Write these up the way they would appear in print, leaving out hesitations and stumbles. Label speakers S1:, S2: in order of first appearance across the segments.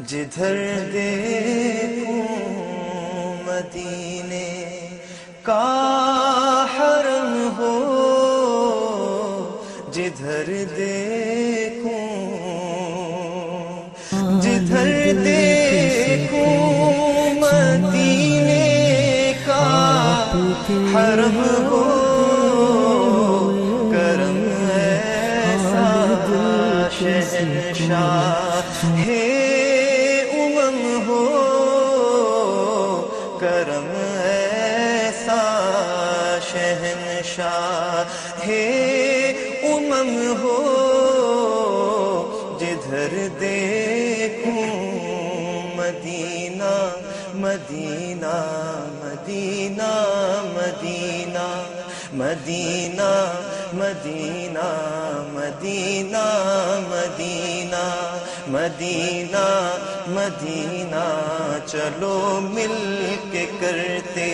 S1: جدھر دیکھوں مدینے کا حرم ہو، جدھر دیکھوں مدینے کا حرم ہو، کرم ایسا شہنشاہ ہے امم ہو، کرم ایسا شہنشاہ ہے امم ہو، جدھر دیکھوں مدینہ مدینہ مدینہ مدینہ مدینہ مدینہ مدینہ مدینہ مدینہ مدینہ، چلو مل کے کرتے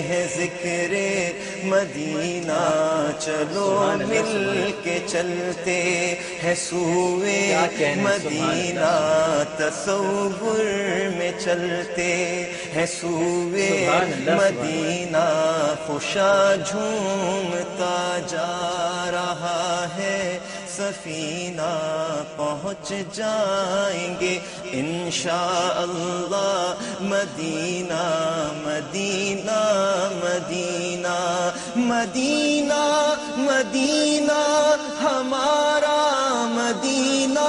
S1: ہیں ذکر مدینہ، چلو مل کے چلتے ہیں سوئے مدینہ، تصور میں چلتے ہیں سوئے مدینہ، خوشا جھومتا جا رہا ہے سفینہ، پہنچ جائیں گے انشاءاللہ مدینہ مدینہ مدینہ مدینہ مدینہ، ہمارا مدینہ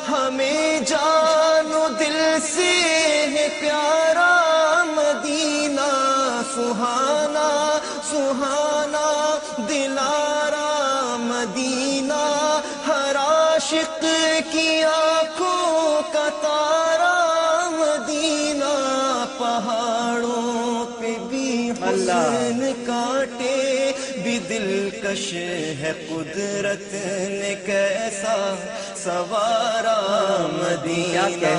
S1: ہمیں جان و دل سے ہے پیارا مدینہ، سہانا سہانا دلارا مدینہ، ہر عاشق کی آنکھوں کا تارا مدینہ، پہاڑوں پہ بھی حسن کاٹے بھی دلکش ہے قدرت نے کیسا سوارا مدینہ،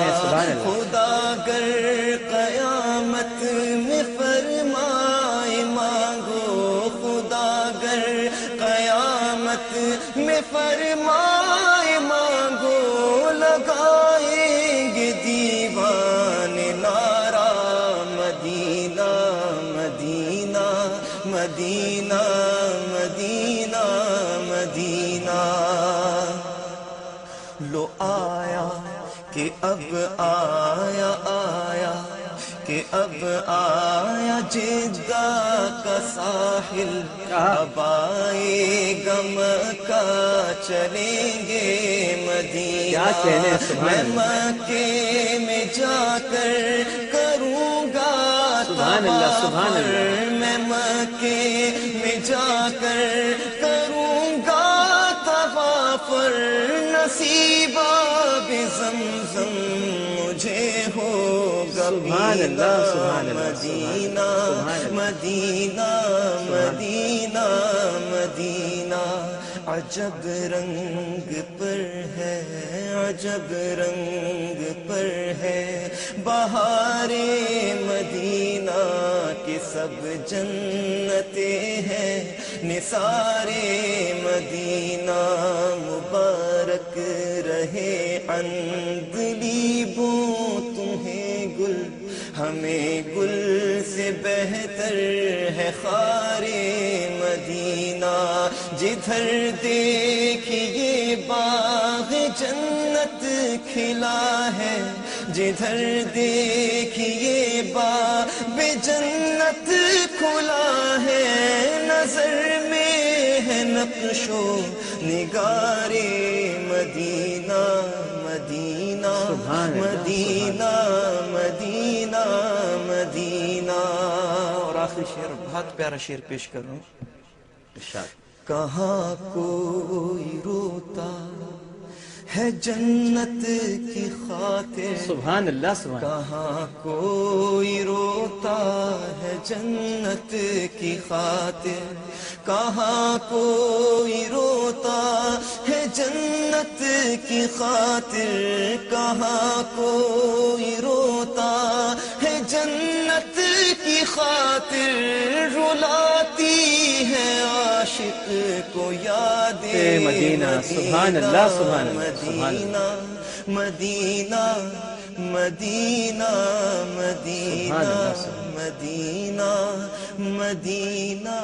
S1: خدا گر قیامت میں فرمائے مانگو، خدا گر قیامت میں فرمائے مانگو، لگائیں گے دیوان نعرہ مدینہ مدینہ مدینہ مدینہ مدینہ، لو آیا کہ اب آیا آیا کہ اب آیا جدہ کا ساحل، اب آئے غم کا چلیں گے مدینہ، میں مکے میں جا کر کروں گا طواف، میں مکے میں جا کر کروں گا طواف، نصیب آب زمزم مجھے ہوگا پینا، مدینہ مدینہ مدینہ مدینہ، عجب رنگ پر ہے عجب رنگ پر ہے بہار مدینہ کی، سب جنتیں ہیں نثار مدینہ، مبارک رہے اندلیبوں تمہیں گل، ہمیں گل سے بہتر ہے خار مدینہ، جدھر دیکھیے باغ جنت کھلا ہے، جدھر دیکھیے باغ جنت کھلا ہے، نظر میں ہے نقش و نگار مدینہ مدینہ مدینہ مدینہ مدینہ۔ اور آخری شعر بہت پیارا شعر پیش کروں، کہاں کوئی روتا ہے جنت کی خاطر،
S2: سبحان اللہ سبحان،
S1: کہاں کوئی روتا ہے جنت کی خاطر، کہاں کوئی روتا ہے جنت کی خاطر کہاں کوئی روتا ہے، جنت کی خاطر رلاتی ہے عاشق کو یاد
S2: مدینہ۔ سبحان اللہ، سبحان اللہ، سبحان اللہ۔
S1: مدینہ مدینہ مدینہ
S2: سبحان اللہ،
S1: مدینہ مدینہ